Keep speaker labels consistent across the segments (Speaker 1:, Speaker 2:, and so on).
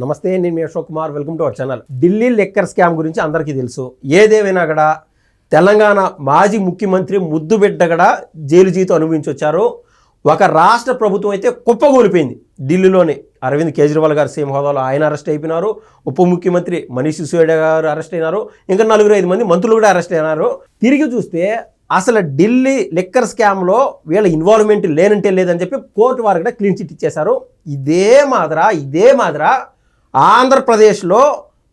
Speaker 1: నమస్తే, నేను మీ Ashok Kumar. Welcome to our channel. Delhi liquor scam గురించి అందరికీ తెలుసు. ఏదేమైనా కూడా తెలంగాణ మాజీ ముఖ్యమంత్రి ముద్దుబిడ్డ కూడా జైలు జీవితం అనుభవించొచ్చారు. ఒక రాష్ట్ర ప్రభుత్వం అయితే కుప్పగూలిపోయింది. ఢిల్లీలోని అరవింద్ కేజ్రీవాల్ గారు సీఎం హోదాలో ఆయన అరెస్ట్ అయిపోయినారు. ఉప ముఖ్యమంత్రి మనీష్ సిసోడియా గారు అరెస్ట్ అయినారు. ఇంకా 4-5 మంది మంత్రులు కూడా అరెస్ట్ అయినారు. తిరిగి చూస్తే అసలు ఢిల్లీ లిక్కర్ స్కామ్లో వీళ్ళ ఇన్వాల్వ్మెంట్ లేనంటే లేదని చెప్పి కోర్టు వారు కూడా క్లీన్ చిట్ ఇచ్చేశారు. ఇదే మాదిర ఆంధ్రప్రదేశ్లో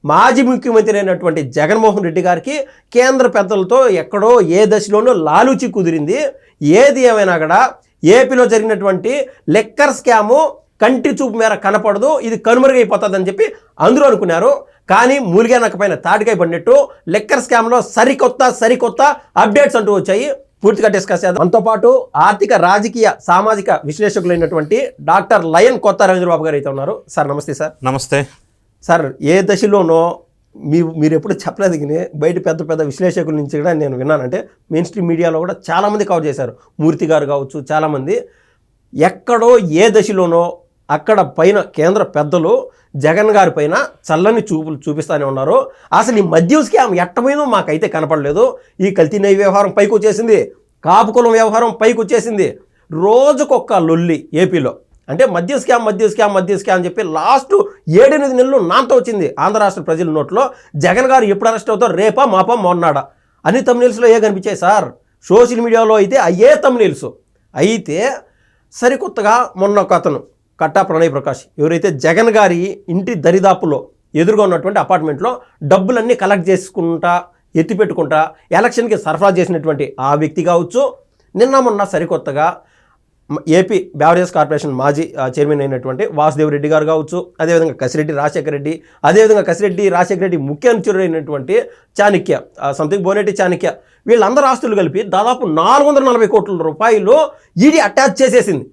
Speaker 1: మాజీ ముఖ్యమంత్రి అయినటువంటి జగన్మోహన్ రెడ్డి గారికి కేంద్ర పెద్దలతో ఎక్కడో ఏ దశలోనూ లాలూచి కుదిరింది. ఏది ఏమైనా కూడా ఏపీలో జరిగినటువంటి లిక్కర్ స్కాము కంటి చూపు మేర కనపడదు, ఇది కనుమరుగైపోతుందని చెప్పి అందరూ అనుకున్నారు. కానీ మూలిగా నక్కపైన తాటికాయ పడినట్టు లిక్కర్ స్కామ్లో సరికొత్త అప్డేట్స్ అంటూ వచ్చాయి. పూర్తిగా డిస్కస్ చేద్దాం. మనతో పాటు ఆర్థిక, రాజకీయ, సామాజిక విశ్లేషకులైనటువంటి డాక్టర్ లయన్ కొత్త రవీంద్రబాబు గారు అయితే ఉన్నారు. సార్ నమస్తే. సార్
Speaker 2: నమస్తే.
Speaker 1: సార్, ఏ దశలోనో మీరు ఎప్పుడు చెప్పలేదు కానీ బయట పెద్ద విశ్లేషకుల నుంచి కూడా నేను విన్నానంటే మెయిన్ స్ట్రీమ్ మీడియాలో కూడా చాలామంది కవర్ చేశారు. మూర్తి గారు కావచ్చు, చాలామంది ఎక్కడో ఏ దశలోనో అక్కడ పైన కేంద్ర పెద్దలు జగన్ గారి పైన చల్లని చూపులు చూపిస్తూనే ఉన్నారు. అసలు ఈ మద్యం స్కామ్ ఎట్టమైందో మాకైతే కనపడలేదు. ఈ కల్తీ నెయ్యి వ్యవహారం పైకి వచ్చేసింది, కాపుకులం వ్యవహారం పైకి వచ్చేసింది. రోజుకొక్క లొల్లి ఏపీలో. అంటే మద్యం స్కామ్ అని చెప్పి లాస్ట్ 7-8 నెలలు నాంతో వచ్చింది ఆంధ్ర రాష్ట్ర ప్రజల నోట్లో. జగన్ గారు ఎప్పుడు అరెస్ట్ అవుతారు, రేపా మాపా మొన్నాడా అన్ని తమ్నీల్స్లో ఏ కనిపించాయి సార్. సోషల్ మీడియాలో అయితే అయ్యే తమ్నీల్స్. అయితే సరికొత్తగా మొన్న ఒక అతను కట్టా ప్రణయ్ ప్రకాష్, ఎవరైతే జగన్ గారి ఇంటి దరిదాపులో ఎదురుగా ఉన్నటువంటి అపార్ట్మెంట్లో డబ్బులన్నీ కలెక్ట్ చేసుకుంటా ఎత్తిపెట్టుకుంటా ఎలక్షన్కి సరఫరా చేసినటువంటి ఆ వ్యక్తి కావచ్చు, నిన్న మొన్న సరికొత్తగా ఏపీ బెవరేజ్ కార్పొరేషన్ మాజీ చైర్మన్ అయినటువంటి వాసుదేవ్ రెడ్డి గారు కావచ్చు, అదేవిధంగా కసిరెడ్డి రాజశేఖర రెడ్డి, అదేవిధంగా రాజశేఖర రెడ్డి ముఖ్య అనుచరుడు అయినటువంటి చాణక్య, సంథింగ్ బోనేటి చాణక్య, వీళ్ళందరూ ఆస్తులు కలిపి దాదాపు 440 కోట్ల రూపాయలు ఈడీ అటాచ్ చేసేసింది.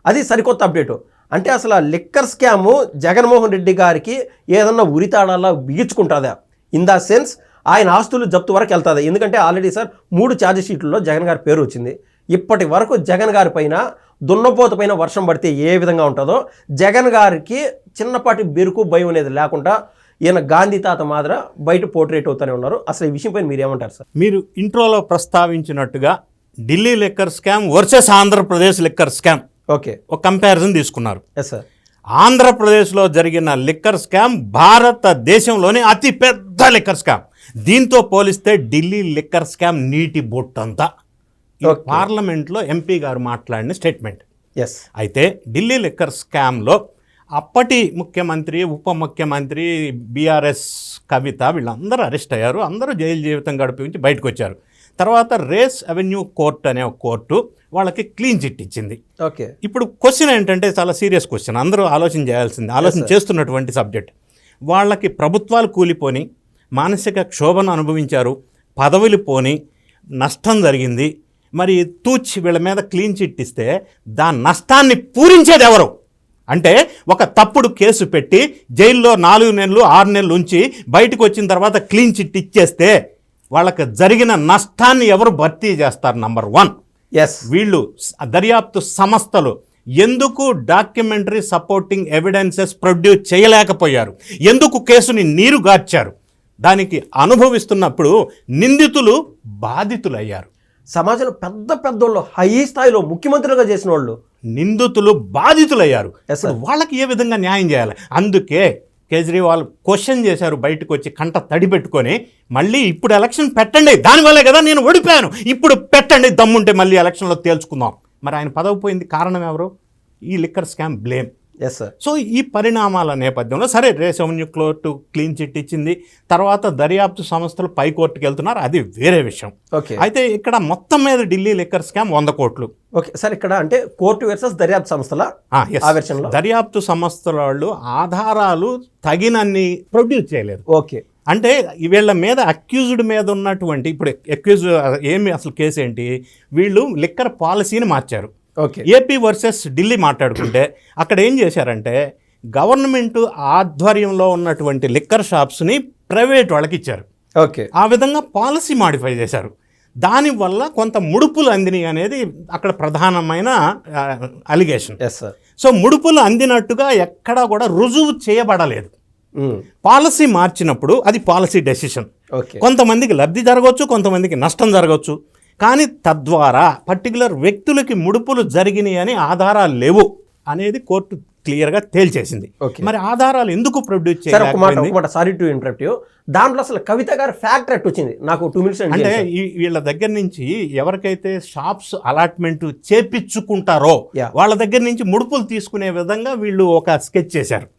Speaker 1: అది సరికొత్త అప్డేటు. అంటే అసలు ఆ లిక్కర్ స్కాము జగన్మోహన్ రెడ్డి గారికి ఏదన్నా ఉరితాడాలా బిగించుకుంటుందా? ఇన్ ద సెన్స్ ఆయన ఆస్తులు జప్తు వరకు వెళ్తుంది. ఎందుకంటే ఆల్రెడీ సార్ 3 ఛార్జ్ షీట్లలో జగన్ గారి పేరు వచ్చింది. ఇప్పటి వరకు జగన్ గారి పైన దున్నపోత పైన వర్షం పడితే ఏ విధంగా ఉంటుందో జగన్ గారికి చిన్నపాటి బెరుకు భయం అనేది లేకుండా ఈయన గాంధీ తాత మాదిర బయట పోర్ట్రేట్ అవుతూనే ఉన్నారు. అసలు ఈ విషయం పైన మీరు ఏమంటారు సార్?
Speaker 2: మీరు ఇంట్రోలో ప్రస్తావించినట్టుగా Delhi liquor scam versus Andhra Pradesh liquor scam
Speaker 1: okay,
Speaker 2: ఒక కంపారిజన్ తీసుకున్నారు.
Speaker 1: Yes sir.
Speaker 2: ఆంధ్రప్రదేశ్లో జరిగిన లిక్కర్ స్కామ్ భారతదేశంలోనే అతి పెద్ద లిక్కర్ స్కామ్. దీంతో పోలిస్తే ఢిల్లీ లిక్కర్ స్కామ్ నీటి బొట్టంతా. పార్లమెంట్లో ఎంపీ గారు మాట్లాడిన స్టేట్మెంట్.
Speaker 1: ఎస్.
Speaker 2: అయితే ఢిల్లీ లిక్కర్ స్కామ్లో అప్పటి ముఖ్యమంత్రి, ఉప ముఖ్యమంత్రి, బీఆర్ఎస్ కవిత వీళ్ళందరూ అరెస్ట్ అయ్యారు. అందరూ జైలు జీవితం గడిపి బయటకు వచ్చారు. తర్వాత రేస్ అవెన్యూ కోర్ట్ అనే ఒక కోర్టు వాళ్ళకి క్లీన్ చిట్ ఇచ్చింది.
Speaker 1: ఓకే.
Speaker 2: ఇప్పుడు క్వశ్చన్ ఏంటంటే చాలా సీరియస్ క్వశ్చన్, అందరూ ఆలోచన చేస్తున్నటువంటి సబ్జెక్ట్. వాళ్ళకి ప్రభుత్వాలు కూలిపోని, మానసిక క్షోభను అనుభవించారు, పదవులు పోని, నష్టం జరిగింది. మరి వీళ్ళ మీద క్లీన్ చిట్ ఇస్తే దాని నష్టాన్ని పూరించేది ఎవరు? అంటే ఒక తప్పుడు కేసు పెట్టి జైల్లో 4 నెలలు 6 నెలలు ఉంచి బయటకు వచ్చిన తర్వాత క్లీన్ చిట్ ఇచ్చేస్తే వాళ్ళకి జరిగిన నష్టాన్ని ఎవరు భర్తీ చేస్తారు? నంబర్ 1.
Speaker 1: ఎస్.
Speaker 2: వీళ్ళు దర్యాప్తు సంస్థలు ఎందుకు డాక్యుమెంటరీ సపోర్టింగ్ ఎవిడెన్సెస్ ప్రొడ్యూస్ చేయలేకపోయారు? ఎందుకు కేసుని నీరుగార్చారు? దానికి అనుభవిస్తున్నప్పుడు నిందితులు బాధితులు అయ్యారు.
Speaker 1: సమాజంలో పెద్దోళ్ళు, హై స్థాయిలో ముఖ్యమంత్రులుగా చేసిన వాళ్ళు
Speaker 2: నిందితులు బాధితులయ్యారు. వాళ్ళకి ఏ విధంగా న్యాయం చేయాలి? అందుకే కేజ్రీవాల్ క్వశ్చన్ చేశారు బయటకు వచ్చి కంట తడి పెట్టుకొని, మళ్ళీ ఇప్పుడు ఎలక్షన్ పెట్టండి, దానివల్లే కదా నేను ఓడిపోయాను, ఇప్పుడు పెట్టండి, దమ్ముంటే మళ్ళీ ఎలక్షన్లో తేల్చుకుందాం. మరి ఆయన పదవి పోయింది కారణం ఎవరు? ఈ liquor scam blame.
Speaker 1: Yes sir.
Speaker 2: So ఈ పరిణామాల నేపథ్యంలో సరే race avenue court clean chit ఇచ్చింది. తర్వాత దర్యాప్తు సంస్థలు పై కోర్టుకు వెళ్తున్నారు, అది వేరే విషయం.
Speaker 1: ఓకే.
Speaker 2: అయితే ఇక్కడ మొత్తం మీద ఢిల్లీ లిక్కర్ స్కామ్ 100 కోట్లు.
Speaker 1: Okay sir. ఇక్కడ అంటే కోర్టు వర్సెస్ దర్యాప్తు సంస్థల
Speaker 2: దర్యాప్తు సంస్థల వాళ్ళు ఆధారాలు తగినన్ని ప్రొడ్యూస్ చేయలేదు.
Speaker 1: ఓకే.
Speaker 2: అంటే వీళ్ళ మీద అక్యూజ్డ్ మీద ఉన్నటువంటి, ఇప్పుడు అక్యూజ్ ఏమి అసలు కేసు ఏంటి? వీళ్ళు లిక్కర్ పాలసీని మార్చారు.
Speaker 1: ఓకే.
Speaker 2: ఏపీ వర్సెస్ ఢిల్లీ మాట్లాడుకుంటే అక్కడ ఏం చేశారంటే గవర్నమెంట్ ఆధ్వర్యంలో ఉన్నటువంటి లిక్కర్ షాప్స్ని ప్రైవేట్ వాళ్ళకి ఇచ్చారు.
Speaker 1: ఓకే.
Speaker 2: ఆ విధంగా పాలసీ మాడిఫై చేశారు. దానివల్ల కొంత ముడుపులు అందినాయి అనేది అక్కడ ప్రధానమైన అలిగేషన్.
Speaker 1: Yes sir.
Speaker 2: సో ముడుపులు అందినట్టుగా ఎక్కడా కూడా రుజువు చేయబడలేదు.
Speaker 1: ఉమ్,
Speaker 2: పాలసీ మార్చినప్పుడు అది పాలసీ డెసిషన్.
Speaker 1: ఓకే.
Speaker 2: కొంతమందికి లబ్ధి జరగవచ్చు, కొంతమందికి నష్టం జరగవచ్చు. కానీ తద్వారా పర్టికులర్ వ్యక్తులకి ముడుపులు జరిగినాయి అని ఆధారాలు లేవు అనేది కోర్టు క్లియర్గా తేల్చేసింది.
Speaker 1: ఓకే.
Speaker 2: మరి ఆధారాలు ఎందుకు ప్రొడ్యూస్
Speaker 1: సార్ ఒక మాట
Speaker 2: చేయలేకపోయింది?
Speaker 1: సారీ టు ఇంటరప్ట్ యూ, దాంట్లో అసలు కవిత గారి ఫ్యాక్టర్ ఎట్ వచ్చింది నాకు 2 minutes
Speaker 2: అంటే వీళ్ళ దగ్గర నుంచి ఎవరికైతే షాప్స్ అలాట్మెంట్ చేపించుకుంటారో
Speaker 1: Yeah.
Speaker 2: వాళ్ళ దగ్గర నుంచి ముడుపులు తీసుకునే విధంగా వీళ్ళు ఒక స్కెచ్ చేశారు.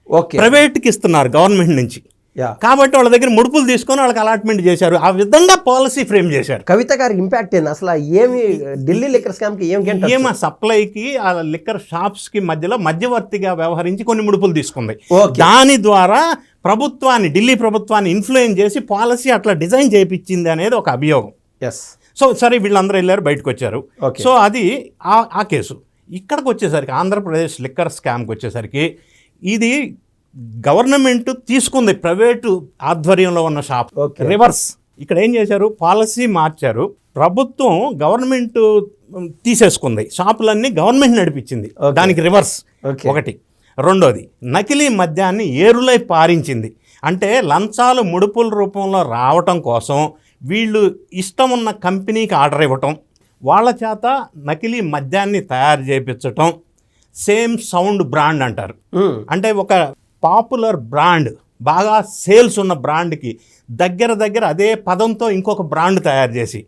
Speaker 1: ఓకే.
Speaker 2: ప్రైవేట్కి ఇస్తున్నారు గవర్నమెంట్ నుంచి,
Speaker 1: యా.
Speaker 2: కాబట్టి వాళ్ళ దగ్గర ముడుపులు తీసుకొని వాళ్ళకి అలాట్మెంట్ చేశారు. ఆ విధంగా పాలసీ ఫ్రేమ్ చేశారు.
Speaker 1: కవిత గారి ఇంపాక్ట్ ఏంది అసలు? ఏమి ఢిల్లీ లిక్కర్ స్కామ్ కి ఏం
Speaker 2: ఏమో సప్లైకి ఆ లిక్కర్ షాప్స్కి మధ్యలో మధ్యవర్తిగా వ్యవహరించి కొన్ని ముడుపులు తీసుకుంది.
Speaker 1: ఓకే.
Speaker 2: దాని ద్వారా ఢిల్లీ ప్రభుత్వాన్ని ఇన్ఫ్లుయెన్స్ చేసి పాలసీ అట్లా డిజైన్ చేయించింది అనేది ఒక అభియోగం.
Speaker 1: ఎస్.
Speaker 2: సో సరే, వీళ్ళందరూ వెళ్ళారు, బయటకు వచ్చారు.
Speaker 1: ఓకే.
Speaker 2: సో అది ఆ కేసు. ఇక్కడికి వచ్చేసరికి ఆంధ్రప్రదేశ్ లిక్కర్ స్కామ్కి వచ్చేసరికి ఇది గవర్నమెంట్ తీసుకుంది ప్రైవేటు ఆధ్వర్యంలో ఉన్న షాప్.
Speaker 1: ఓకే.
Speaker 2: రివర్స్. ఇక్కడ ఏం చేశారు, పాలసీ మార్చారు. ప్రభుత్వం గవర్నమెంట్ తీసేసుకుంది, షాపులన్నీ గవర్నమెంట్ నడిపించింది.
Speaker 1: ఓకే.
Speaker 2: దానికి రివర్స్
Speaker 1: ఓకే.
Speaker 2: ఒకటి. రెండోది, నకిలీ మద్యాన్ని ఏరులై పారించింది. అంటే లంచాలు ముడుపుల రూపంలో రావటం కోసం వీళ్ళు ఇష్టం ఉన్న కంపెనీకి ఆర్డర్ ఇవ్వటం, వాళ్ళ చేత నకిలీ మద్యాన్ని తయారు చేయించటం. సేమ్ సౌండ్ బ్రాండ్ అంటారు.
Speaker 1: ఉమ్,
Speaker 2: అంటే ఒక పాపులర్ బ్రాండ్, బాగా సేల్స్ ఉన్న బ్రాండ్కి దగ్గర అదే పదంతో ఇంకొక బ్రాండ్ తయారు చేసి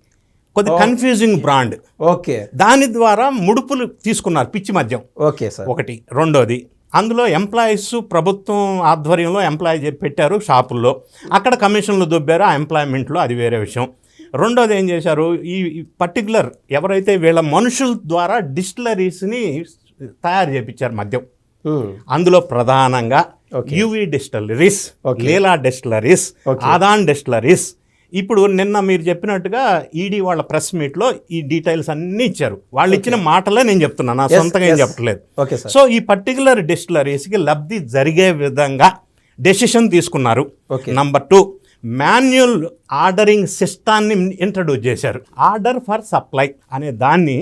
Speaker 2: కొద్ది కన్ఫ్యూజింగ్ బ్రాండ్,
Speaker 1: ఓకే.
Speaker 2: దాని ద్వారా ముడుపులు తీసుకున్నారు, పిచ్చి మద్యం.
Speaker 1: Okay sir.
Speaker 2: ఒకటి. రెండోది, అందులో ఎంప్లాయీస్ ప్రభుత్వం ఆధ్వర్యంలో ఎంప్లాయీ పెట్టారు షాపుల్లో, అక్కడ కమిషన్లు దొబ్బారు ఆ ఎంప్లాయ్మెంట్లో, అది వేరే విషయం. రెండోది ఏం చేశారు, ఈ పర్టికులర్ ఎవరైతే వీళ్ళ మనుషుల ద్వారా డిస్టిలరీస్ని తయారు చేయించారు మద్యం.
Speaker 1: ఉమ్,
Speaker 2: అందులో ప్రధానంగా
Speaker 1: Okay.
Speaker 2: UV distilleries,
Speaker 1: Okay.
Speaker 2: లీలా డిస్టిలరీస్,
Speaker 1: Okay.
Speaker 2: ఆదాన్ డిస్టిలరీస్. ఇప్పుడు నిన్న మీరు చెప్పినట్టుగా ఈడీ వాళ్ళ ప్రెస్ మీట్లో ఈ డీటెయిల్స్ అన్నీ ఇచ్చారు. వాళ్ళు ఇచ్చిన మాటలే నేను చెప్తున్నాను, నా
Speaker 1: Yes,
Speaker 2: సొంతంగా ఏం
Speaker 1: yes.
Speaker 2: చెప్పట్లేదు.
Speaker 1: Okay sir.
Speaker 2: సో ఈ పర్టికులర్ డిస్టిలరీస్కి లబ్ధి జరిగే విధంగా డెసిషన్ తీసుకున్నారు.
Speaker 1: ఓకే.
Speaker 2: నంబర్ 2, మాన్యువల్ ఆర్డరింగ్ సిస్టాన్ని ఇంట్రడ్యూస్ చేశారు. ఆర్డర్ ఫర్ సప్లై అనే దాన్ని,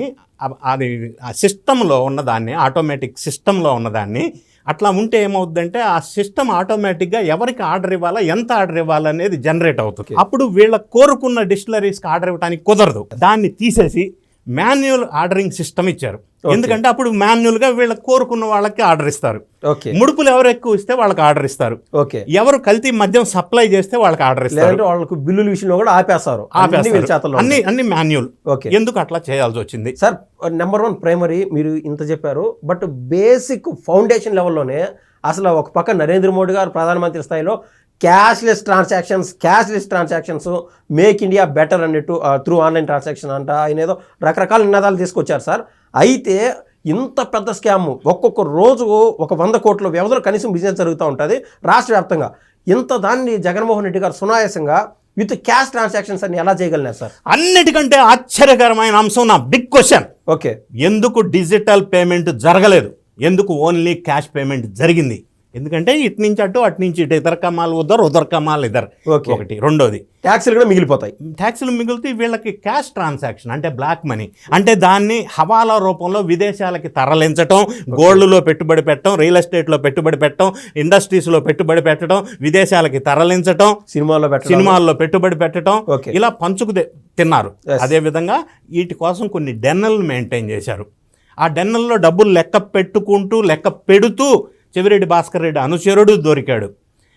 Speaker 2: అది ఆ సిస్టంలో ఉన్నదాన్ని, ఆటోమేటిక్ సిస్టంలో ఉన్నదాన్ని అట్లా ఉంటే ఏమవుతుందంటే ఆ సిస్టమ్ ఆటోమేటిక్గా ఎవరికి ఆర్డర్ ఇవ్వాలా, ఎంత ఆర్డర్ ఇవ్వాలనేది జనరేట్ అవుతుంది. అప్పుడు వీళ్ళ కోరుకున్న డిస్టిలరీస్కి ఆర్డర్ ఇవ్వడానికి కుదరదు. దాన్ని తీసేసి మాన్యువల్ ఆర్డరింగ్ సిస్టమ్ ఇచ్చారు. ఎందుకంటే అప్పుడు మాన్యువల్గా వీళ్ళ కోరుకున్న వాళ్ళకి ఆర్డర్ ఇస్తారు.
Speaker 1: ఓకే.
Speaker 2: ముడుపులు ఎవరు ఎక్కువ ఇస్తే వాళ్ళకి ఆర్డర్ ఇస్తారు.
Speaker 1: ఓకే.
Speaker 2: ఎవరు కల్తీ మద్యం సప్లై చేస్తే వాళ్ళకి ఆర్డర్ ఇస్తారు.
Speaker 1: లేదంటే వాళ్ళకు బిల్లుల విషయంలో కూడా ఆపేస్తారు. అన్ని వీళ్ళ చేతల్లో ఉంటాయి.
Speaker 2: అన్ని మాన్యువల్.
Speaker 1: ఓకే.
Speaker 2: ఎందుకు అట్లా చేయాల్సి వచ్చింది?
Speaker 1: సార్, నెంబర్ 1 ప్రైమరీ మీరు ఇంత చెప్పారు, బట్ బేసిక్ ఫౌండేషన్ లెవెల్లోనే అసలు ఒక పక్క నరేంద్ర మోడీ గారు ప్రధానమంత్రి స్థాయిలో cashless transactions make India better అన్నట్టు త్రూ ఆన్లైన్ ట్రాన్సాక్షన్ అంట, ఆయన ఏదో రకరకాల నినాదాలు తీసుకొచ్చారు సార్. అయితే ఇంత పెద్ద స్కామ్ ఒక్కొక్క రోజు ఒక 100 కోట్ల వ్యవధిలో కనీసం బిజినెస్ జరుగుతూ ఉంటుంది రాష్ట్ర వ్యాప్తంగా. ఇంత దాన్ని జగన్మోహన్ రెడ్డి గారు సునాయాసంగా విత్ క్యాష్ ట్రాన్సాక్షన్స్ అని ఎలా చేయగలిగినారు సార్?
Speaker 2: అన్నిటికంటే ఆశ్చర్యకరమైన అంశం, నా బిగ్ క్వశ్చన్,
Speaker 1: ఓకే.
Speaker 2: ఎందుకు డిజిటల్ పేమెంట్ జరగలేదు, ఎందుకు ఓన్లీ క్యాష్ పేమెంట్ జరిగింది? ఎందుకంటే ఇటు నుంచి అటు, అటు నుంచి ఇటు, ఇతర కమాలు ఉదర్ కమాలు ఇద్దరు.
Speaker 1: ఓకే.
Speaker 2: ఒకటి. రెండోది,
Speaker 1: ట్యాక్సీలు కూడా మిగిలిపోతాయి.
Speaker 2: ట్యాక్సులు మిగిలితే వీళ్ళకి క్యాష్ ట్రాన్సాక్షన్ అంటే బ్లాక్ మనీ, అంటే దాన్ని హవాలా రూపంలో విదేశాలకి తరలించటం, గోల్డ్లో పెట్టుబడి పెట్టడం, రియల్ ఎస్టేట్లో పెట్టుబడి పెట్టడం, ఇండస్ట్రీస్లో పెట్టుబడి పెట్టడం, విదేశాలకి తరలించటం, సినిమాల్లో పెట్టుబడి పెట్టడం,
Speaker 1: ఓకే.
Speaker 2: ఇలా పంచుకు తిన్నారు.
Speaker 1: Yes.
Speaker 2: అదేవిధంగా వీటి కోసం కొన్ని డెన్నలు మెయింటైన్ చేశారు. ఆ డెన్నల్లో డబ్బులు లెక్క పెడుతూ చెవిరెడ్డి భాస్కర్ రెడ్డి అనుచరుడు దొరికాడు.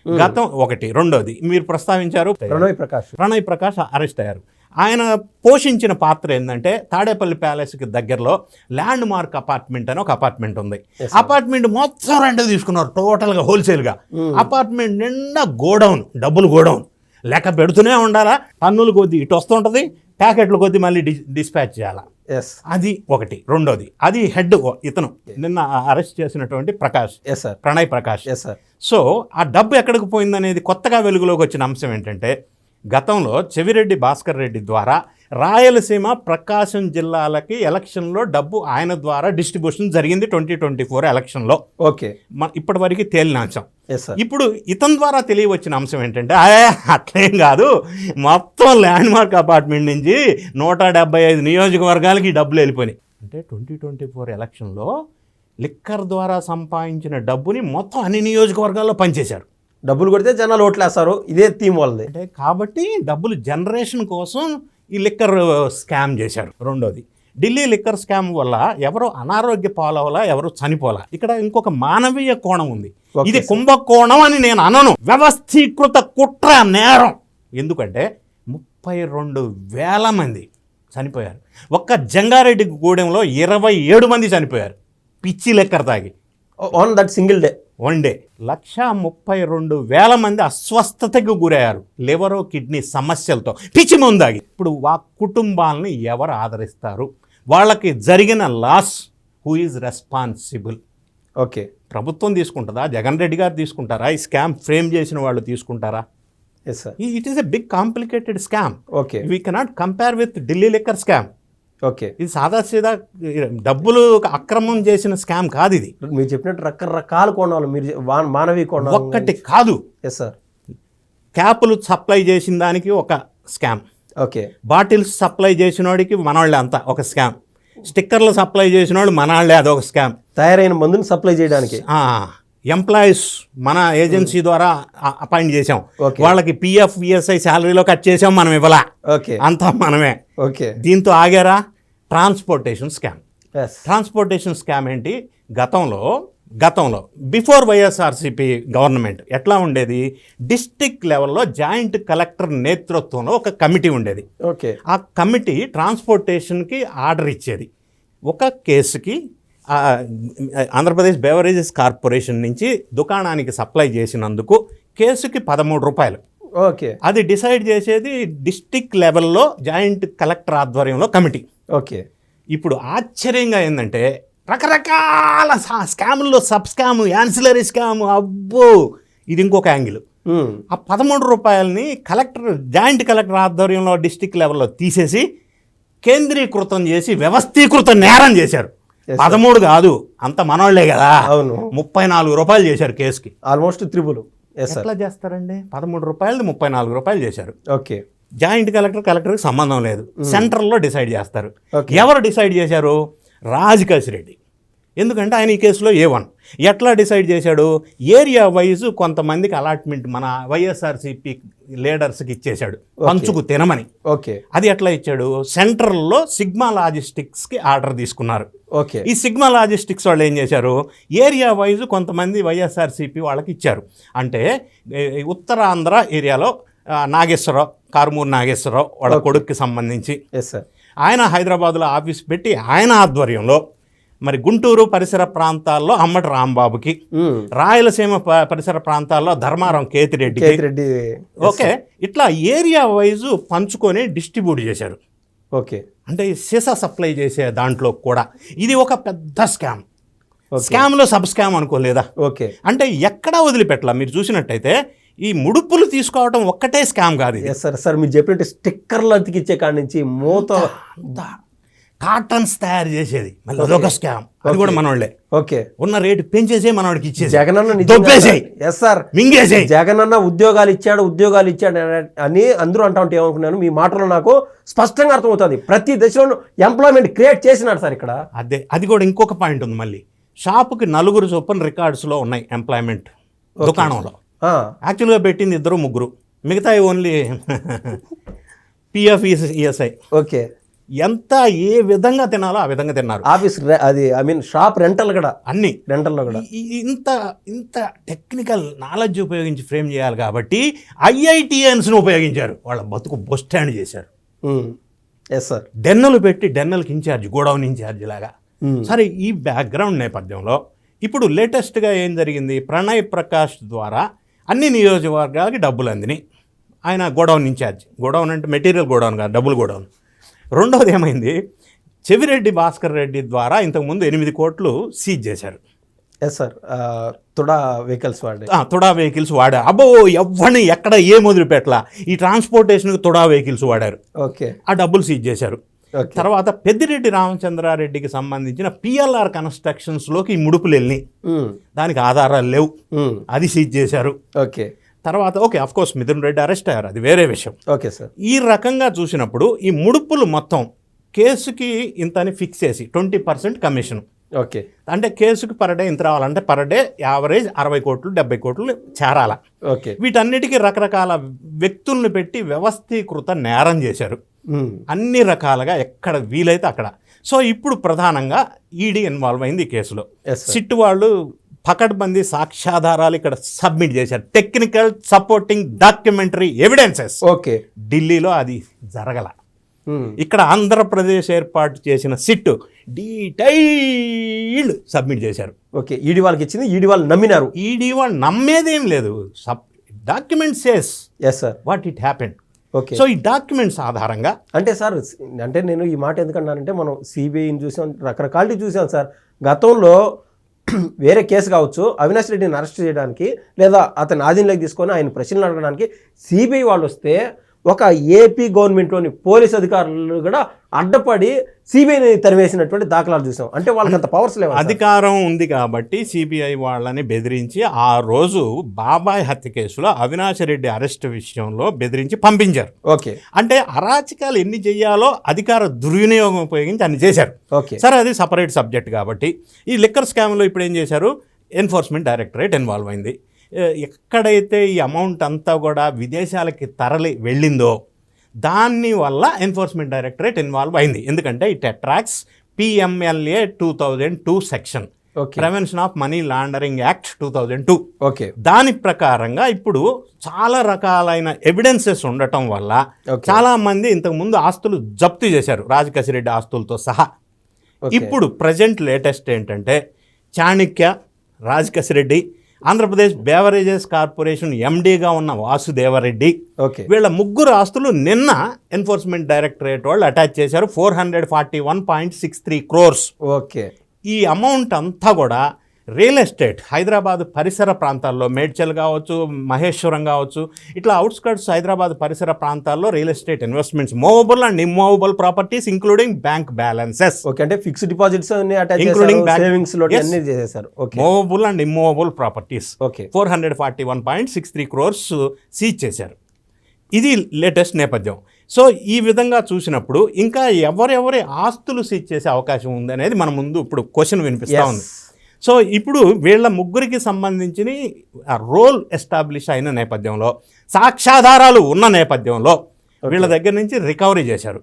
Speaker 2: గతం ఒకటి. రెండోది మీరు ప్రస్తావించారు, ప్రణయ్ ప్రకాష్ అరెస్ట్ అయ్యారు. ఆయన పోషించిన పాత్ర ఏంటంటే తాడేపల్లి ప్యాలెస్కి దగ్గరలో ల్యాండ్ మార్క్ అపార్ట్మెంట్ అని ఒక అపార్ట్మెంట్ ఉంది. అపార్ట్మెంట్ మొత్తం రెంట్ తీసుకున్నారు టోటల్గా, హోల్సేల్గా. అపార్ట్మెంట్ నిండా డబ్బులు గోడౌన్ లెక్క పెడుతూనే ఉండాలా, టన్నుల కొద్దీ ఇటు వస్తుంటుంది, ప్యాకెట్ల కొద్దీ మళ్ళీ డిస్పాచ్ చేయాలా. అది ఒకటి. రెండోది, అది హెడ్ ఇతను నిన్న అరెస్ట్ చేసినటువంటి ప్రణయ్ ప్రకాష్. సో ఆ డబ్బు ఎక్కడికి పోయిందనేది కొత్తగా వెలుగులోకి వచ్చిన అంశం ఏంటంటే, గతంలో చెవిరెడ్డి భాస్కర్ రెడ్డి ద్వారా రాయలసీమ, ప్రకాశం జిల్లాలకి ఎలక్షన్లో డబ్బు ఆయన ద్వారా డిస్ట్రిబ్యూషన్ జరిగింది 2024 ఎలక్షన్లో.
Speaker 1: ఓకే.
Speaker 2: ఇప్పటి వరకు తేలిన అంశం. ఇప్పుడు ఇతని ద్వారా తెలియవచ్చిన అంశం ఏంటంటే, అట్లేం కాదు, మొత్తం ల్యాండ్ మార్క్ అపార్ట్మెంట్ నుంచి 175 నియోజకవర్గాలకి డబ్బులు వెళ్ళిపోయినాయి. అంటే 2024 ఎలక్షన్లో లిక్కర్ ద్వారా సంపాదించిన డబ్బుని మొత్తం అన్ని నియోజకవర్గాల్లో పనిచేశారు.
Speaker 1: డబ్బులు కొడితే జనాలు ఓట్లేస్తారు, ఇదే థీమ్ వాళ్ళది.
Speaker 2: అంటే కాబట్టి డబ్బులు జనరేషన్ కోసం ఈ లిక్కర్ స్కామ్ చేశారు. రెండోది, ఢిల్లీ లిక్కర్ స్కామ్ వల్ల ఎవరు అనారోగ్య పాలవలా, ఎవరు చనిపోలా. ఇక్కడ ఇంకొక మానవీయ కోణం ఉంది. ఇది కుంభకోణం అని నేను అనను, వ్యవస్థీకృత కుట్ర నేరం. ఎందుకంటే 32,000 మంది చనిపోయారు. ఒక్క జంగారెడ్డి గూడెంలో 27 మంది చనిపోయారు పిచ్చి లెక్కర్ తాగి
Speaker 1: on that single day.
Speaker 2: 1 day. 132,000 మంది అస్వస్థతకు గురయ్యారు లివరు కిడ్నీ సమస్యలతో పిచ్చి ముందాగి. ఇప్పుడు కుటుంబాలని ఎవరు ఆదరిస్తారు? వాళ్ళకి జరిగిన loss who is responsible?
Speaker 1: Okay,
Speaker 2: ప్రభుత్వం తీసుకుంటుందా? జగన్ రెడ్డి గారు తీసుకుంటారా? ఈ స్కామ్ ఫ్రేమ్ చేసిన వాళ్ళు తీసుకుంటారా?
Speaker 1: Yes sir.
Speaker 2: It is a big complicated scam.
Speaker 1: Okay,
Speaker 2: we cannot compare with Delhi liquor scam.
Speaker 1: Okay,
Speaker 2: ఇది సాదాసీదా డబ్బులు అక్రమం చేసిన స్కామ్ కాదు. ఇది
Speaker 1: మీరు చెప్పినట్టు రకరకాల కోణాలు, మీరు మానవీయ కోణాలు
Speaker 2: ఒక్కటి కాదు.
Speaker 1: Yes sir.
Speaker 2: క్యాపులు సప్లై చేసిన దానికి ఒక స్కామ్,
Speaker 1: ఓకే,
Speaker 2: బాటిల్స్ సప్లై చేసిన వాడికి మనవాళ్ళే అంతా ఒక స్కామ్, స్టిక్కర్లు సప్లై చేసిన వాళ్ళు మనవాళ్ళే అదొక స్కామ్,
Speaker 1: తయారైన మందుని సప్లై చేయడానికి
Speaker 2: ఎంప్లాయీస్ మన ఏజెన్సీ ద్వారా అపాయింట్ చేసాం,
Speaker 1: Okay.
Speaker 2: వాళ్ళకి పిఎఫ్ ఈఎస్ఐ శాలరీలో కట్ చేసాం, మనం ఇవ్వలా,
Speaker 1: ఓకే,
Speaker 2: అంతా మనమే.
Speaker 1: ఓకే,
Speaker 2: దీంతో ఆగారా? Transportation scam.
Speaker 1: Yes,
Speaker 2: transportation scam ఏంటి? గతంలో బిఫోర్ వైఎస్ఆర్సీపీ గవర్నమెంట్ ఎట్లా ఉండేది? డిస్ట్రిక్ట్ లెవెల్లో జాయింట్ కలెక్టర్ నేతృత్వంలో ఒక కమిటీ ఉండేది.
Speaker 1: ఓకే,
Speaker 2: ఆ కమిటీ ట్రాన్స్పోర్టేషన్కి ఆర్డర్ ఇచ్చేది. ఒక కేసుకి ఆంధ్రప్రదేశ్ బెవరేజెస్ కార్పొరేషన్ నుంచి దుకాణానికి సప్లై చేసినందుకు కేసుకి 13 రూపాయలు.
Speaker 1: ఓకే,
Speaker 2: అది డిసైడ్ చేసేది డిస్ట్రిక్ట్ లెవెల్లో జాయింట్ కలెక్టర్ ఆధ్వర్యంలో కమిటీ.
Speaker 1: ఓకే,
Speaker 2: ఇప్పుడు ఆశ్చర్యంగా ఏంటంటే రకరకాల స్కాముల్లో సబ్ స్కాము, యాన్సిలరీ స్కాము, అబ్బో ఇది ఇంకొక యాంగిల్. ఆ 13 రూపాయలని జాయింట్ కలెక్టర్ ఆధ్వర్యంలో డిస్ట్రిక్ట్ లెవెల్లో తీసేసి కేంద్రీకృతం చేసి వ్యవస్థీకృత నేరం చేశారు. 13 కాదు, అంత మనోళ్లే కదా,
Speaker 1: అవును,
Speaker 2: 34 రూపాయలు చేశారు కేసుకి.
Speaker 1: Almost triple.
Speaker 2: ఎట్లా చేస్తారండి? 13 రూపాయలు 34 రూపాయలు చేశారు.
Speaker 1: ఓకే,
Speaker 2: జాయింట్ కలెక్టర్కి సంబంధం లేదు, సెంట్రల్లో డిసైడ్ చేస్తారు.
Speaker 1: Okay.
Speaker 2: ఎవరు డిసైడ్ చేశారు? రాజకేశ్ రెడ్డి. ఎందుకంటే ఆయన ఈ కేసులో A1. ఎట్లా డిసైడ్ చేశాడు? ఏరియా వైజ్ కొంతమందికి అలాట్మెంట్ మన వైఎస్ఆర్సీపీ లీడర్స్కి ఇచ్చేశాడు, పంచుకు తినమని.
Speaker 1: ఓకే,
Speaker 2: అది ఎట్లా ఇచ్చాడు? సెంట్రల్లో సిగ్మా లాజిస్టిక్స్కి ఆర్డర్ తీసుకున్నారు.
Speaker 1: ఓకే,
Speaker 2: ఈ సిగ్మా లాజిస్టిక్స్ వాళ్ళు ఏం చేశారు? ఏరియా వైజ్ కొంతమంది వైఎస్ఆర్సీపీ వాళ్ళకి ఇచ్చారు. అంటే ఉత్తరాంధ్ర ఏరియాలో నాగేశ్వరరావు, కారుమూరు నాగేశ్వరరావు వాళ్ళ కొడుక్కి సంబంధించి
Speaker 1: ఎస్ సార్,
Speaker 2: ఆయన హైదరాబాద్లో ఆఫీస్ పెట్టి ఆయన ఆధ్వర్యంలో మరి గుంటూరు పరిసర ప్రాంతాల్లో అమ్మటి రాంబాబుకి, రాయలసీమ పరిసర ప్రాంతాల్లో ధర్మారం కేతిరెడ్డి, ఓకే, ఇట్లా ఏరియా వైజ్ పంచుకొని డిస్ట్రిబ్యూట్ చేశారు.
Speaker 1: ఓకే,
Speaker 2: అంటే ఈ సీసా సప్లై చేసే దాంట్లో కూడా ఇది ఒక పెద్ద స్కామ్. స్కామ్లో సబ్ స్కామ్ అనుకోలేదా?
Speaker 1: ఓకే,
Speaker 2: అంటే ఎక్కడా వదిలిపెట్టలా. మీరు చూసినట్టయితే ఈ ముడుపులు తీసుకోవడం ఒక్కటే స్కామ్ కాదు ఇది.
Speaker 1: సార్. సార్ మీరు చెప్పినట్టు స్టిక్కర్లు అతికిచ్చే కాడి నుంచి మూత
Speaker 2: కాటన్స్ తయారు చేసేది మళ్ళీ అదొక స్కామ్. అది కూడా మనోళ్ళే.
Speaker 1: ఓకే,
Speaker 2: ఉన్న రేటు పెంచేసే మనవాడికి ఇచ్చేసి
Speaker 1: జగనన్న
Speaker 2: దొబ్బేసేయి,
Speaker 1: ఎస్ సార్,
Speaker 2: మింగేసేయి.
Speaker 1: జగనన్న ఉద్యోగాలు ఇచ్చాడు అని అందరూ అంటా ఉంటే ఏమనుకున్నాను, మీ మాటలో నాకు స్పష్టంగా అర్థమవుతుంది. ప్రతి దశలో ఎంప్లాయ్మెంట్ క్రియేట్ చేసినాడు సార్ ఇక్కడ.
Speaker 2: అది కూడా ఇంకొక పాయింట్ ఉంది. మళ్ళీ షాపుకి 4 చొప్పున రికార్డ్స్లో ఉన్నాయి ఎంప్లాయ్మెంట్ దుకాణంలో. యాక్చువల్గా పెట్టింది 2-3, మిగతా ఓన్లీ పిఎఫ్ ఈఎస్ఐ.
Speaker 1: ఓకే,
Speaker 2: ఎంత ఏ విధంగా తినాలో ఆ విధంగా తిన్నారు.
Speaker 1: ఆఫీస్ అది షాప్ రెంటల్ కూడా,
Speaker 2: అన్ని
Speaker 1: రెంటల్లో కూడా
Speaker 2: ఇంత టెక్నికల్ నాలెడ్జ్ ఉపయోగించి ఫ్రేమ్ చేయాలి కాబట్టి ఐఐటిఎన్స్ను ఉపయోగించారు. వాళ్ళ బతుకు బస్ స్టాండ్ చేశారు.
Speaker 1: ఎస్ సార్,
Speaker 2: డెన్నలు పెట్టి డెన్నల్కి ఇన్ఛార్జ్, గోడౌన్ ఇన్ఛార్జ్ లాగా. సరే, ఈ బ్యాక్గ్రౌండ్ నేపథ్యంలో ఇప్పుడు లేటెస్ట్గా ఏం జరిగింది? ప్రణయ్ ప్రకాష్ ద్వారా అన్ని నియోజకవర్గాలకి డబ్బులు అందినాయి. ఆయన గోడౌన్ ఇన్ఛార్జ్. గోడౌన్ అంటే మెటీరియల్ గోడౌన్ కాదు, డబ్బులు గోడౌన్. రెండవది ఏమైంది? చెవిరెడ్డి భాస్కర్ రెడ్డి ద్వారా ఇంతకుముందు 8 కోట్లు సీజ్ చేశారు.
Speaker 1: ఎస్ సార్, తుడా వెహికల్స్
Speaker 2: వాడారు. అబ్బో ఎవరిని ఎక్కడ ఏ మొదలుపెట్టలా, ఈ ట్రాన్స్పోర్టేషన్కి తుడా వెహికల్స్ వాడారు.
Speaker 1: ఓకే,
Speaker 2: ఆ డబ్బులు సీజ్ చేశారు. తర్వాత పెద్దిరెడ్డి రామచంద్రారెడ్డికి సంబంధించిన పిఎల్ఆర్ కన్స్ట్రక్షన్స్లోకి ఈ ముడుపులు వెళ్ళి దానికి ఆధారాలు లేవు, అది సీజ్ చేశారు.
Speaker 1: ఓకే,
Speaker 2: తర్వాత అఫ్కోర్స్ మిథున్ రెడ్డి అరెస్ట్ అయ్యారు, అది వేరే విషయం.
Speaker 1: ఓకే సార్,
Speaker 2: ఈ రకంగా చూసినప్పుడు ఈ ముడుపులు మొత్తం కేసుకి ఇంతని ఫిక్స్ చేసి 20% కమిషన్,
Speaker 1: ఓకే.
Speaker 2: అంటే కేసుకి పర్ డే ఇంత రావాలంటే పర్ డే యావరేజ్ 60 కోట్లు 70 కోట్లు చేరాల.
Speaker 1: ఓకే.
Speaker 2: వీటన్నిటికీ రకరకాల వ్యక్తుల్ని పెట్టి వ్యవస్థీకృత నేరం చేశారు అన్ని రకాలుగా ఎక్కడ వీలైతే అక్కడ. సో ఇప్పుడు ప్రధానంగా ఈడీ ఇన్వాల్వ్ అయింది ఈ కేసులో. సిట్ వాళ్ళు పకడ్బందీ సాక్ష్యాధారాలు ఇక్కడ సబ్మిట్ చేశారు, technical supporting documentary evidences.
Speaker 1: Okay.
Speaker 2: ఢిల్లీలో అది జరగల. ఇక్కడ ఆంధ్రప్రదేశ్ ఏర్పాటు చేసిన సిట్ డీటెయిల్డ్ సబ్మిట్ చేశారు.
Speaker 1: ఓకే. ఈడీ వాళ్ళకి ఇచ్చింది, ఈడీ వాళ్ళు నమ్మినారు.
Speaker 2: ఈడీ వాళ్ళు నమ్మేదేం లేదు, document says
Speaker 1: yes sir
Speaker 2: what it happened.
Speaker 1: Okay.
Speaker 2: So ఈ డాక్యుమెంట్స్ ఆధారంగా
Speaker 1: అంటే సార్, అంటే నేను ఈ మాట ఎందుకన్నానంటే మనం సిబిఐని చూసాం, రకరకాలటీ చూసాం సార్. గతంలో వేరే కేసు కావచ్చు, అవినాష్ రెడ్డిని అరెస్ట్ చేయడానికి లేదా అతని ఆధీనంలోకి తీసుకొని ఆయన ప్రశ్నలు అడగడానికి సిబిఐ వాళ్ళు వస్తే ఒక ఏపీ గవర్నమెంట్లోని పోలీస్ అధికారులు కూడా అడ్డపడి సిబిఐని తరివేసినటువంటి దాఖలాలు చూసాం. అంటే వాళ్ళకి అంత పవర్స్ లేవు.
Speaker 2: అధికారం ఉంది కాబట్టి సిబిఐ వాళ్ళని బెదిరించి ఆ రోజు బాబాయ్ హత్య కేసులో అవినాష్ రెడ్డి అరెస్ట్ విషయంలో బెదిరించి పంపించారు.
Speaker 1: ఓకే.
Speaker 2: అంటే అరాచకాలు ఎన్ని చేయాలో అధికార దుర్వినియోగం ఉపయోగించి అన్ని చేశారు.
Speaker 1: ఓకే.
Speaker 2: సరే, అది సపరేట్ సబ్జెక్ట్ కాబట్టి. ఈ లిక్కర్ స్కామ్లో ఇప్పుడు ఏం చేశారు, ఎన్ఫోర్స్మెంట్ డైరెక్టరేట్ ఇన్వాల్వ్ అయింది. ఎక్కడైతే ఈ అమౌంట్ అంతా కూడా విదేశాలకి తరలి వెళ్ళిందో దాని వల్ల ఎన్ఫోర్స్మెంట్ డైరెక్టరేట్ ఇన్వాల్వ్ అయింది. ఎందుకంటే it attracts PMLA 2002 section, prevention of money laundering act 2002.
Speaker 1: Okay.
Speaker 2: దాని ప్రకారంగా ఇప్పుడు చాలా రకాలైన ఎవిడెన్సెస్ ఉండటం వల్ల చాలా మంది ఇంతకుముందు ఆస్తులు జప్తు చేశారు, రాజకసిరెడ్డి ఆస్తులతో సహా. ఇప్పుడు ప్రజెంట్ లేటెస్ట్ ఏంటంటే చాణక్య, రాజకసిరెడ్డి, ఆంధ్రప్రదేశ్ బేవరేజెస్ కార్పొరేషన్ ఎండీగా ఉన్న వాసుదేవరెడ్డి, వీళ్ళ ముగ్గురు ఆస్తులు నిన్న ఎన్ఫోర్స్మెంట్ డైరెక్టరేట్ వాళ్ళు అటాచ్ చేశారు 441.63 crores.
Speaker 1: ఓకే.
Speaker 2: ఈ అమౌంట్ అంతా కూడా రియల్ ఎస్టేట్, హైదరాబాద్ పరిసర ప్రాంతాల్లో, మేడ్చల్ కావచ్చు, మహేశ్వరం కావచ్చు, ఇట్లా అవుట్స్కర్ట్స్ హైదరాబాద్ పరిసర ప్రాంతాల్లో real estate investments, movable and immovable properties including bank balances.
Speaker 1: Okay. అంటే ఫిక్స్డ్ డిపాజిట్స్ ఇంక్లూడింగ్ సేవింగ్స్ లో అన్ని చేశారు. Okay.
Speaker 2: Movable and immovable properties.
Speaker 1: Okay.
Speaker 2: 441.63 crores seize చేశారు. ఇది లేటెస్ట్ నేపథ్యం. సో ఈ విధంగా చూసినప్పుడు ఇంకా ఎవరెవరి ఆస్తులు సీజ్ చేసే అవకాశం ఉంది అనేది మన ముందు ఇప్పుడు క్వశ్చన్ వినిపిస్తూ ఉంది. సో ఇప్పుడు వీళ్ళ ముగ్గురికి సంబంధించిన రోల్ ఎస్టాబ్లిష్ అయిన నేపథ్యంలో, సాక్ష్యాధారాలు ఉన్న నేపథ్యంలో వీళ్ళ దగ్గర నుంచి రికవరీ చేశారు.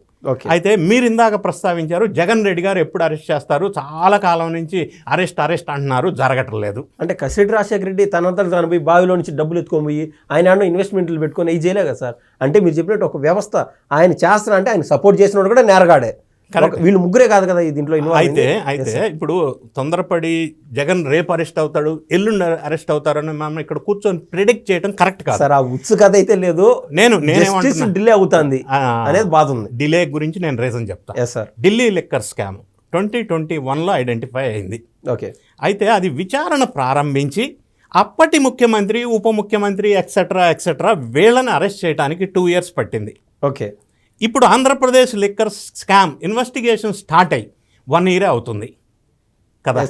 Speaker 2: అయితే మీరు ఇందాక ప్రస్తావించారు, జగన్ రెడ్డి గారు ఎప్పుడు అరెస్ట్ చేస్తారు, చాలా కాలం నుంచి అరెస్ట్ అంటున్నారు, జరగటం లేదు.
Speaker 1: అంటే కసిరెడ్డి రాజశేఖర రెడ్డి తనంతా తను పోయి బావిలో నుంచి డబ్బులు ఎత్తుకొని పోయి ఆయన ఇన్వెస్ట్మెంట్లు పెట్టుకొని ఇది చేయలే కదా సార్. అంటే మీరు చెప్పినట్టు ఒక వ్యవస్థ ఆయన చేస్తున్నా అంటే ఆయన సపోర్ట్ చేసినోడు కూడా నేరగాడే. వీళ్ళు ముగ్గురే కాదు కదా దీంట్లో.
Speaker 2: అయితే ఇప్పుడు తొందరపడి జగన్ రేపు అరెస్ట్ అవుతాడు, ఎల్లుండి అరెస్ట్ అవుతారని మనం ఇక్కడ కూర్చొని ప్రిడిక్ట్ చేయడం కరెక్ట్ కాదు
Speaker 1: సార్. ఆ ఉత్సుకత అయితే లేదు, నేను డిలే అవుతుంది అనేది బాధ ఉంది.
Speaker 2: డిలే గురించి నేను రీజన్ చెప్తా. ఢిల్లీ లిక్కర్ స్కామ్ 2021లో ఐడెంటిఫై అయింది.
Speaker 1: ఓకే.
Speaker 2: అయితే అది విచారణ ప్రారంభించి అప్పటి ముఖ్యమంత్రి, ఉప ముఖ్యమంత్రి ఎక్సెట్రా వీళ్ళని అరెస్ట్ చేయడానికి 2 years పట్టింది.
Speaker 1: ఓకే.
Speaker 2: ఇప్పుడు Andhra Pradesh liquor scam investigation start అయ్యి 1 year అవుతుంది కదా.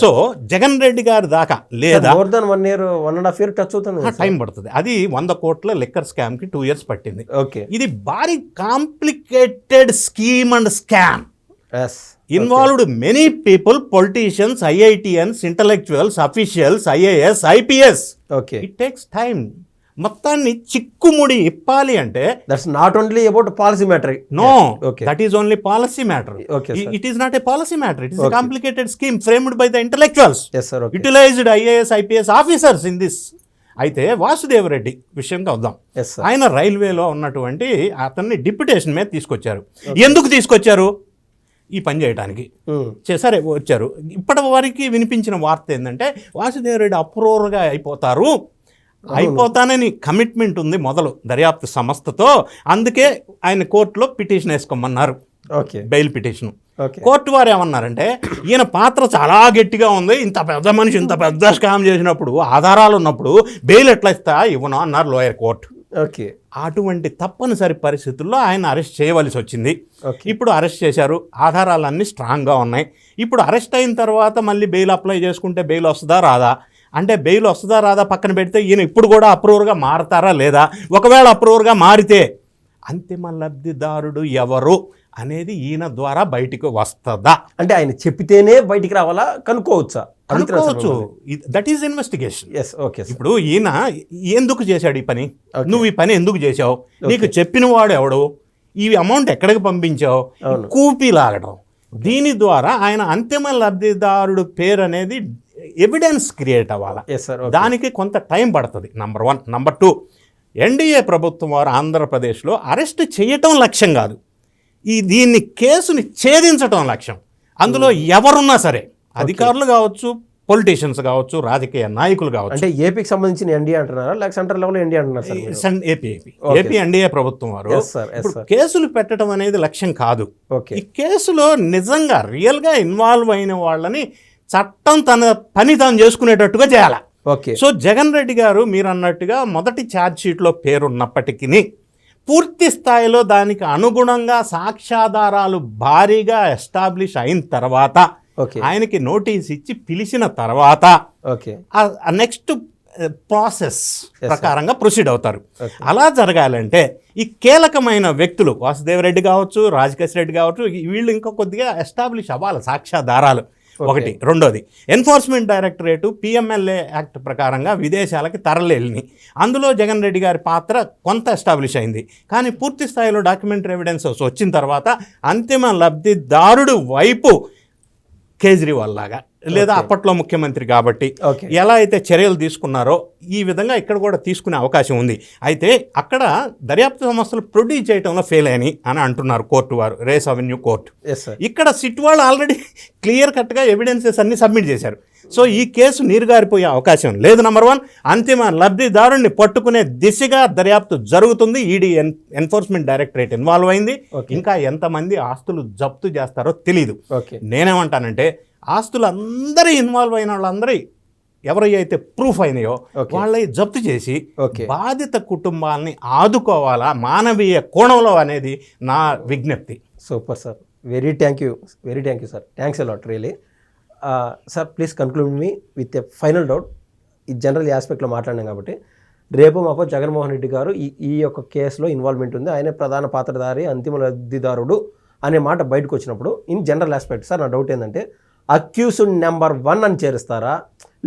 Speaker 2: సో జగన్ రెడ్డి గారి దాకా లేదా
Speaker 1: more than 1 year 1.5 year touch అవుతుంది,
Speaker 2: టైం పడుతుంది. అది 100 కోట్ల లిక్కర్ స్కామ్ కి 2 years పట్టింది.
Speaker 1: ఓకే.
Speaker 2: ఇది భారీ complicated scheme and scam, involved many people, politicians, IITians, intellectuals, officials, IAS, IPS.
Speaker 1: Okay.
Speaker 2: It takes time. మొత్తాన్ని చిక్కుముడి ఇప్పాలి అంటే
Speaker 1: that's not only about policy matter.
Speaker 2: No, that is only policy matter. It is not a policy matter. It is a complicated scheme framed by the intellectuals, utilized IAS, IPS officers in this. అయితే వాసుదేవరెడ్డి విషయంగా వద్దాం. ఆయన రైల్వేలో ఉన్నటువంటి అతన్ని deputation మీద తీసుకొచ్చారు. ఎందుకు తీసుకొచ్చారు? ఈ పని చేయడానికి. సరే వచ్చారు. ఇప్పటి వరకు వినిపించిన వార్త ఏంటంటే వాసుదేవరెడ్డి అప్రూవర్గా అయిపోతానని కమిట్మెంట్ ఉంది మొదలు దర్యాప్తు సంస్థతో. అందుకే ఆయన కోర్టులో పిటిషన్ వేసుకోమన్నారు, బెయిల్ పిటిషన్. కోర్టు వారు ఏమన్నారంటే ఈయన పాత్ర చాలా గట్టిగా ఉంది, ఇంత పెద్ద మనిషి ఇంత పెద్ద స్కామ్ చేసినప్పుడు ఆధారాలు ఉన్నప్పుడు బెయిల్ ఎట్లా ఇవ్వను అన్నారు లోయర్ కోర్టు.
Speaker 1: ఓకే.
Speaker 2: అటువంటి తప్పనిసరి పరిస్థితుల్లో ఆయన అరెస్ట్ చేయవలసి వచ్చింది. ఇప్పుడు అరెస్ట్ చేశారు, ఆధారాలన్నీ స్ట్రాంగ్గా ఉన్నాయి. ఇప్పుడు అరెస్ట్ అయిన తర్వాత మళ్ళీ బెయిల్ అప్లై చేసుకుంటే బెయిల్ వస్తుందా రాదా అంటే, బెయిల్ వస్తుందా రాదా పక్కన పెడితే ఈయన ఇప్పుడు కూడా అప్రూవర్గా మారతారా లేదా? ఒకవేళ అప్రూవర్గా మారితే అంతిమ లబ్ధిదారుడు ఎవరు అనేది ఈయన ద్వారా బయటికి వస్తుందా?
Speaker 1: అంటే ఆయన చెప్పితేనే బయటికి రావాలా, కనుక్కోవచ్చా?
Speaker 2: అనుకోవచ్చు. That is investigation.
Speaker 1: Yes, okay.
Speaker 2: ఇప్పుడు ఈయన ఎందుకు చేశాడు ఈ పని, నువ్వు ఈ పని ఎందుకు చేశావు, నీకు చెప్పిన వాడు ఎవడు, ఈ అమౌంట్ ఎక్కడికి పంపించావు, కూపీ లాగడం. దీని ద్వారా ఆయన అంతిమ లబ్ధిదారుడు పేరు అనేది ఎవిడెన్స్ క్రియేట్ అవ్వాలి. దానికి కొంత టైం పడుతుంది, నంబర్ 1. నంబర్ 2, ఎన్డీఏ ప్రభుత్వం వారు ఆంధ్రప్రదేశ్లో అరెస్ట్ చేయటం లక్ష్యం కాదు, దీన్ని కేసుని ఛేదించటం లక్ష్యం. అందులో ఎవరున్నా సరే, అధికారులు కావచ్చు, పొలిటీషియన్స్ కావచ్చు, రాజకీయ నాయకులు కావచ్చు.
Speaker 1: అంటే ఏపీకి సంబంధించిన ఎన్డీఏ అంటున్నారా, లేక సెంట్రల్ లెవెల్ ఎన్డీఏ అంటున్నారు?
Speaker 2: ఏపీ ఎన్డీఏ ప్రభుత్వం వారు కేసులు పెట్టడం అనేది లక్ష్యం కాదు. ఈ కేసులో నిజంగా రియల్గా ఇన్వాల్వ్ అయిన వాళ్ళని చట్టం తన పని తాను చేసుకునేటట్టుగా చేయాలి. సో జగన్ రెడ్డి గారు మీరు అన్నట్టుగా మొదటి ఛార్జ్ షీట్లో పేరున్నప్పటికీ పూర్తి స్థాయిలో దానికి అనుగుణంగా సాక్ష్యాధారాలు భారీగా ఎస్టాబ్లిష్ అయిన తర్వాత, ఆయనకి నోటీస్ ఇచ్చి పిలిచిన తర్వాత నెక్స్ట్ ప్రాసెస్ ప్రకారంగా ప్రొసీడ్ అవుతారు. అలా జరగాలంటే ఈ కీలకమైన వ్యక్తులు వాసుదేవరెడ్డి కావచ్చు, రాజకేశ్ రెడ్డి కావచ్చు, వీళ్ళు ఇంకా కొద్దిగా ఎస్టాబ్లిష్ అవ్వాలి సాక్ష్యాధారాలు. ఒకటి. రెండోది, ఎన్ఫోర్స్మెంట్ డైరెక్టరేటు పిఎంఎల్ఏ యాక్ట్ ప్రకారంగా విదేశాలకి తరలిని, అందులో జగన్ రెడ్డి గారి పాత్ర కొంత ఎస్టాబ్లిష్ అయింది. కానీ పూర్తి స్థాయిలో డాక్యుమెంటరీ ఎవిడెన్సెస్ వచ్చిన తర్వాత అంతిమ లబ్ధిదారుడు వైపు కేజ్రీవాల్ లాగా, లేదా అప్పట్లో ముఖ్యమంత్రి కాబట్టి ఎలా అయితే చర్యలు తీసుకున్నారో ఈ విధంగా ఇక్కడ కూడా తీసుకునే అవకాశం ఉంది. అయితే అక్కడ దర్యాప్తు సంస్థలు ప్రొడ్యూస్ చేయడంలో ఫెయిల్ అని అంటున్నారు కోర్టు వారు, రేస్ అవెన్యూ కోర్టు. ఇక్కడ సిట్ వాళ్ళు ఆల్రెడీ క్లియర్ కట్గా ఎవిడెన్సెస్ అన్ని సబ్మిట్ చేశారు. సో ఈ కేసు నీరుగారిపోయే అవకాశం లేదు. నంబర్ 1, అంతిమ లబ్ధిదారుణ్ణి పట్టుకునే దిశగా దర్యాప్తు జరుగుతుంది. ఈడీ ఎన్ఫోర్స్మెంట్ డైరెక్టరేట్ ఇన్వాల్వ్ అయింది. ఇంకా ఎంతమంది ఆస్తులు జప్తు చేస్తారో తెలీదు. నేనేమంటానంటే ఆస్తులు అందరూ ఇన్వాల్వ్ అయిన వాళ్ళందరూ ఎవరైతే ప్రూఫ్ అయినాయో వాళ్ళని జప్తు చేసి బాధిత కుటుంబాలని ఆదుకోవాలా మానవీయ కోణంలో అనేది నా విజ్ఞప్తి.
Speaker 1: Super sir, very thank you sir, thanks a lot really. Sir please conclude me with a final doubt. ఈ జనరల్ ఆస్పెక్ట్లో మాట్లాడినాం కాబట్టి రేపు మాకు జగన్మోహన్ రెడ్డి గారు ఈ యొక్క కేసులో ఇన్వాల్వ్మెంట్ ఉంది, ఆయనే ప్రధాన పాత్రధారి, అంతిమ లబ్ధిదారుడు అనే మాట బయటకు వచ్చినప్పుడు ఇన్ జనరల్ ఆస్పెక్ట్ సార్ నా డౌట్ ఏంటంటే అక్యూజ్డ్ నెంబర్ 1 అని చేరుస్తారా,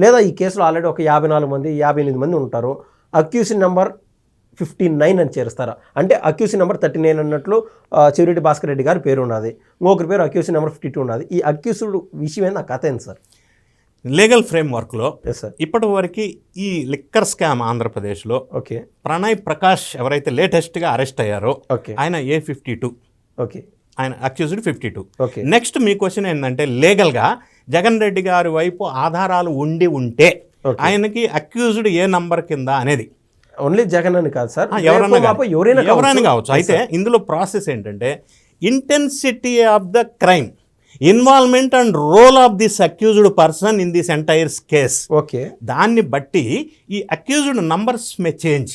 Speaker 1: లేదా ఈ కేసులో ఆల్రెడీ ఒక 54 మంది 58 మంది ఉంటారు, అక్యూజ్డ్ నెంబర్ 59 అని చేరుస్తారా? అంటే అక్యూజ్డ్ నెంబర్ 39 అన్నట్లు చెవిరెడ్డి భాస్కర్ రెడ్డి గారి పేరు ఉన్నది, ఇంకొకరి పేరు అక్యూజ్డ్ నెంబర్ 52 ఉన్నది. ఈ అక్యూజ్డ్ విషయం ఏంది, ఆ కథ ఏంది సార్?
Speaker 2: లీగల్ ఫ్రేమ్వర్క్లో ఇప్పటి వరకు ఈ లిక్కర్ స్కామ్ ఆంధ్రప్రదేశ్లో ప్రణయ్ ప్రకాష్ ఎవరైతే లేటెస్ట్గా అరెస్ట్ అయ్యారో ఆయన A52, ఆయన అక్యూజ్డ్ 52. నెక్స్ట్ మీ క్వశ్చన్ ఏంటంటే లీగల్గా జగన్ రెడ్డి గారి వైపు ఆధారాలు ఉండి ఉంటే ఆయనకి అక్యూజ్డ్ ఏ నంబర్ కింద అనేది.
Speaker 1: ఓన్లీ జగన్ అని కాదు సార్,
Speaker 2: ఎవరైనా కావచ్చు. అయితే ఇందులో ప్రాసెస్ ఏంటంటే intensity of the crime, involvement and role of this accused person in this entire case, దాన్ని బట్టి ఈ accused numbers may change.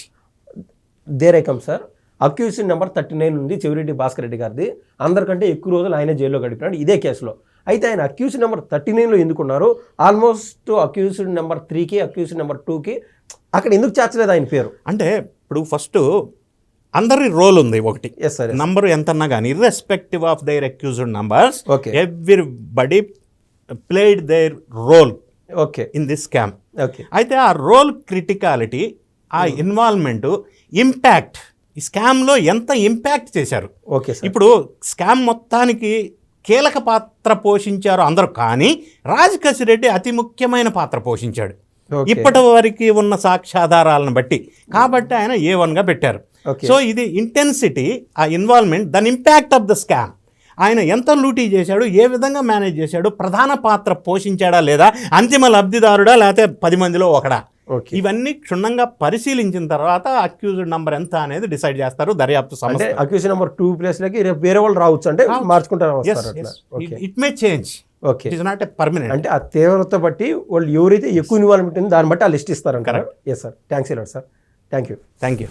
Speaker 1: There I come sir. Accused number 39 ఉంది చెవిరెడ్డి భాస్కర్ రెడ్డి గారిది, అందరికంటే ఎక్కువ రోజులు ఆయన జైల్లో గడిపినాడు ఇదే కేసులో. అయితే ఆయన అక్యూజ్డ్ నెంబర్ 39లో ఎందుకున్నారు, ఆల్మోస్ట్ అక్యూజ్డ్ నెంబర్ 3కి అక్యూజ్డ్ నెంబర్ 2కి అక్కడ ఎందుకు చేర్చలేదు ఆయన పేరు?
Speaker 2: అంటే ఇప్పుడు ఫస్ట్ అందరి రోల్ ఉంది ఒకటి, నంబర్ ఎంతన్నా కానీ irrespective of their accused numbers, everybody played their role in this scam. అయితే ఆ రోల్ క్రిటికాలిటీ, ఆ ఇన్వాల్వ్మెంట్, ఇంపాక్ట్, ఈ స్కామ్లో ఎంత ఇంపాక్ట్ చేశారు. ఇప్పుడు స్కామ్ మొత్తానికి కీలక పాత్ర పోషించారు అందరూ, కానీ రాజకేశ్ రెడ్డి అతి ముఖ్యమైన పాత్ర పోషించాడు ఇప్పటి వరకు ఉన్న సాక్ష్యాధారాలను బట్టి. కాబట్టి ఆయన A1గా పెట్టారు. సో ఇది ఇంటెన్సిటీ, ఆ ఇన్వాల్వ్మెంట్, దాని ఇంపాక్ట్ ఆఫ్ ద స్కామ్, ఆయన ఎంత లూటీ చేశాడు, ఏ విధంగా మేనేజ్ చేశాడు, ప్రధాన పాత్ర పోషించాడా లేదా, అంతిమ లబ్ధిదారుడా లేకపోతే 10 మందిలో ఒకడా, ఇవన్నీ క్షుణ్ణంగా పరిశీలించిన తర్వాత అక్యూజ్డ్ నంబర్ ఎంత అనేది డిసైడ్ చేస్తారు దర్యాప్తు సంస్థ.
Speaker 1: అక్యూజ్డ్ నంబర్ 2 ప్లేస్లోకి వేరే వాళ్ళు రావచ్చు, అంటే మార్చుకుంటారు.
Speaker 2: It may change, it is not a permanent.
Speaker 1: అంటే ఆ తీవ్రత బట్టి వాళ్ళు ఎవరైతే ఎక్కువ ఇన్వాల్వ్మెంట్ ఉందో దాన్ని బట్టి ఆ లిస్ట్ ఇస్తారంటారు. Yes sir, thanks sir, thank you.